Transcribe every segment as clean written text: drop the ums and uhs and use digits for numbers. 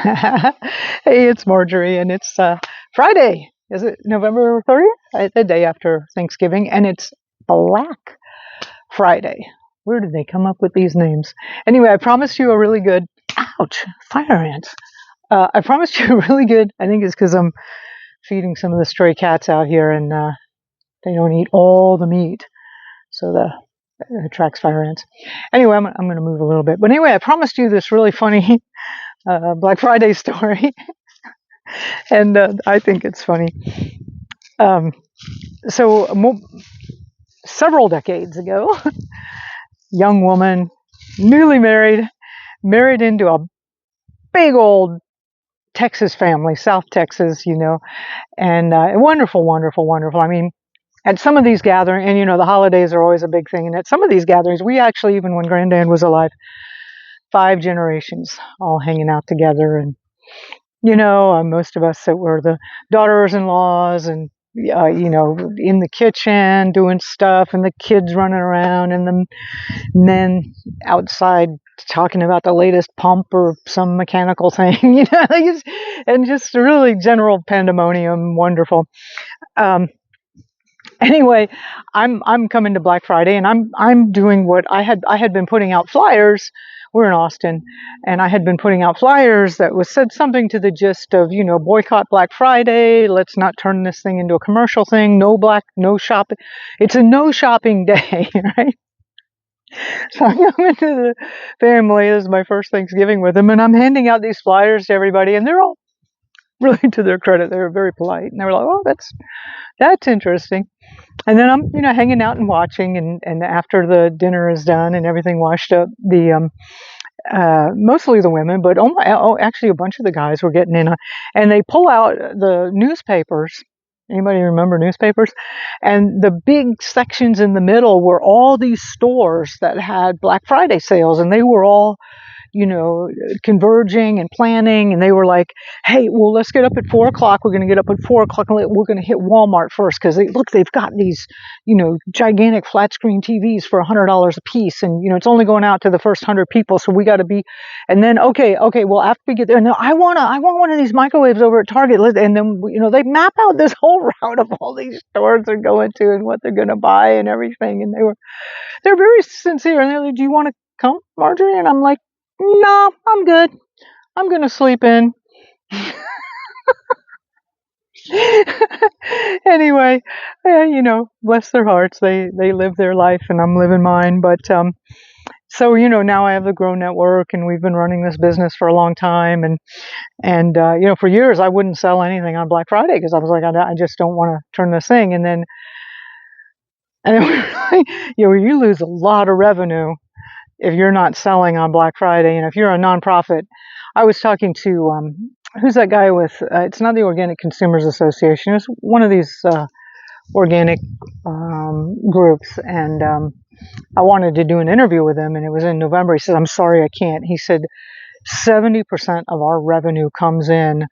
Hey, it's Marjorie, and it's Friday. Is it November 30th? The day after Thanksgiving, and it's Black Friday. Where did they come up with these names? Anyway, I promised you a really good. Ouch! Fire ants. I promised you a really good. I think it's because I'm feeding some of the stray cats out here, and they don't eat all the meat, so it attracts fire ants. Anyway, I'm going to move a little bit. But anyway, I promised you this really funny Black Friday story, and I think it's funny. Um, Several decades ago, young woman, newly married into a big old Texas family, South Texas, and wonderful, wonderful, wonderful. I mean, at some of these gatherings, and the holidays are always a big thing, and at some of these gatherings, we actually, even when Granddad was alive, 5 generations all hanging out together, and most of us that were the daughters-in-laws and, in the kitchen doing stuff, and the kids running around, and the men outside talking about the latest pump or some mechanical thing, and just really general pandemonium, wonderful. Anyway, I'm coming to Black Friday, and I'm doing what I had been putting out flyers. We're in Austin, and I had been putting out flyers that said something to the gist of, boycott Black Friday. Let's not turn this thing into a commercial thing. No shopping. It's a no shopping day, right? So I come into the family. This is my first Thanksgiving with them, and I'm handing out these flyers to everybody, and they're all, really to their credit, they were very polite, and they were like, "Oh, that's interesting." And then I'm, hanging out and watching, and after the dinner is done and everything washed up, mostly the women, but actually a bunch of the guys were getting in, and they pull out the newspapers. Anybody remember newspapers? And the big sections in the middle were all these stores that had Black Friday sales, and they were all, converging and planning, and they were like, "Hey, well, let's get up at 4 o'clock. We're going to get up at 4 o'clock, and we're going to hit Walmart first because they've got these, gigantic flat screen TVs for $100 a piece, and it's only going out to the first 100 people, so we got to be." And then okay, well, after we get there, no, I want one of these microwaves over at Target, and then they map out this whole route of all these stores they're going to and what they're going to buy and everything, and they're very sincere, and they're like, "Do you want to come, Marjorie?" And I'm like, "No, I'm good. I'm going to sleep in." Anyway, bless their hearts. They live their life, and I'm living mine. But so now I have the Grow Network, and we've been running this business for a long time. And for years I wouldn't sell anything on Black Friday because I was like, I just don't want to turn this thing. And then you lose a lot of revenue if you're not selling on Black Friday. And if you're a nonprofit, I was talking to, who's that guy with, it's not the Organic Consumers Association, it's one of these organic groups, and I wanted to do an interview with him, and it was in November. He said, "I'm sorry, I can't." He said, 70% of our revenue comes in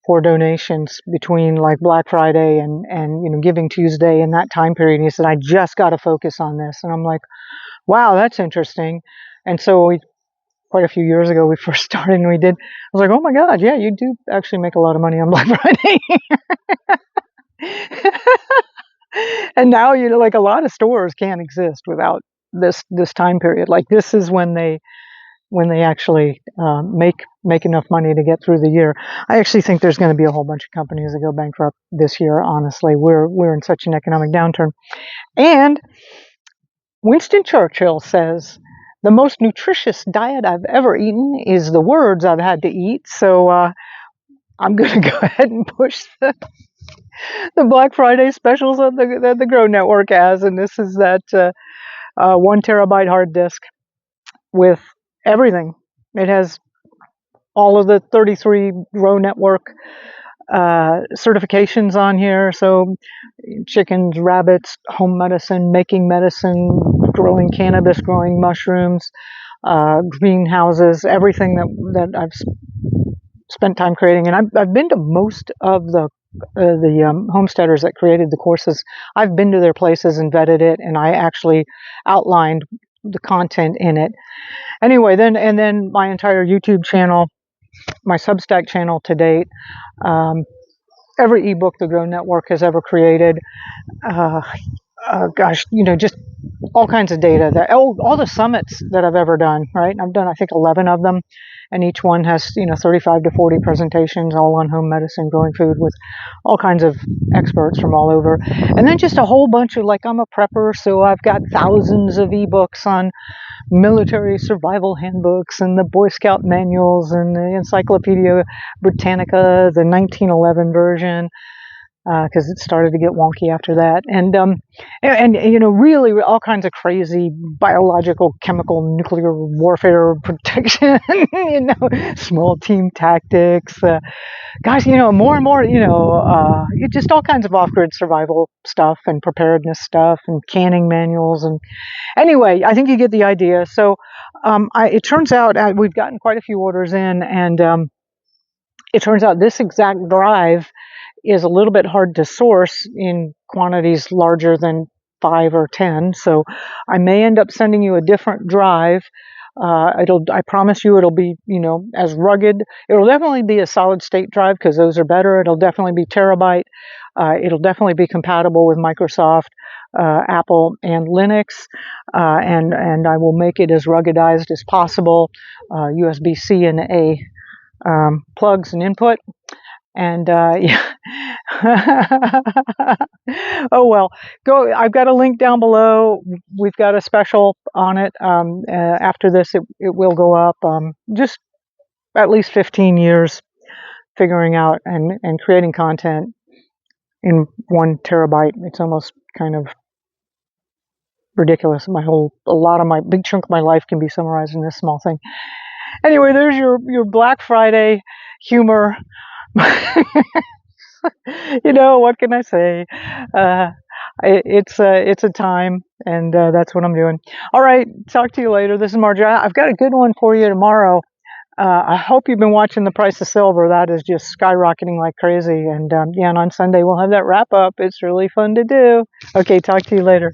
for donations between like Black Friday and Giving Tuesday and that time period. And he said, "I just got to focus on this." And I'm like, wow, that's interesting. And so quite a few years ago, we first started, and I was like, oh my God, yeah, you do actually make a lot of money on Black Friday. And now, like a lot of stores can't exist without this time period. Like this is when they actually make enough money to get through the year. I actually think there's going to be a whole bunch of companies that go bankrupt this year. Honestly, we're in such an economic downturn. And Winston Churchill says, "The most nutritious diet I've ever eaten is the words I've had to eat." So I'm going to go ahead and push the Black Friday specials that the Grow Network has. And this is that 1 terabyte hard disk with everything. It has all of the 33 Grow Network certifications on here. So chickens, rabbits, home medicine, making medicine, growing cannabis, growing mushrooms, greenhouses, everything that I've spent time creating. And I've been to most of the homesteaders that created the courses. I've been to their places and vetted it, and I actually outlined the content in it. Anyway, then my entire YouTube channel my Substack channel to date. Um, every ebook the Grow Network has ever created. Uh, gosh, just all kinds of data that all the summits that I've ever done, right? I've done, I think, 11 of them, and each one has, 35 to 40 presentations, all on home medicine, growing food, with all kinds of experts from all over. And then just a whole bunch of, like, I'm a prepper, so I've got thousands of ebooks on military survival handbooks and the Boy Scout manuals and the Encyclopedia Britannica, the 1911 version, because it started to get wonky after that, and really all kinds of crazy biological, chemical, nuclear warfare protection, small team tactics, gosh, more and more, just all kinds of off-grid survival stuff and preparedness stuff and canning manuals. And anyway, I think you get the idea. So it turns out we've gotten quite a few orders in, and it turns out this exact drive is a little bit hard to source in quantities larger than 5 or 10. So I may end up sending you a different drive. I promise you it'll be, as rugged. It'll definitely be a solid state drive because those are better. It'll definitely be terabyte. It'll definitely be compatible with Microsoft, Apple, and Linux. And I will make it as ruggedized as possible. USB-C and A plugs and input. And yeah. Oh well, go. I've got a link down below. We've got a special on it. After this, it will go up. Just at least 15 years figuring out and creating content in 1 terabyte. It's almost kind of ridiculous. A lot of my big chunk of my life can be summarized in this small thing. Anyway, there's your Black Friday humor. What can I say? It's a time, and that's what I'm doing. All right, talk to you later. This is Marjorie. I've got a good one for you tomorrow. I hope you've been watching the price of silver. That is just skyrocketing like crazy. And and on Sunday we'll have that wrap up. It's really fun to do. Okay, talk to you later.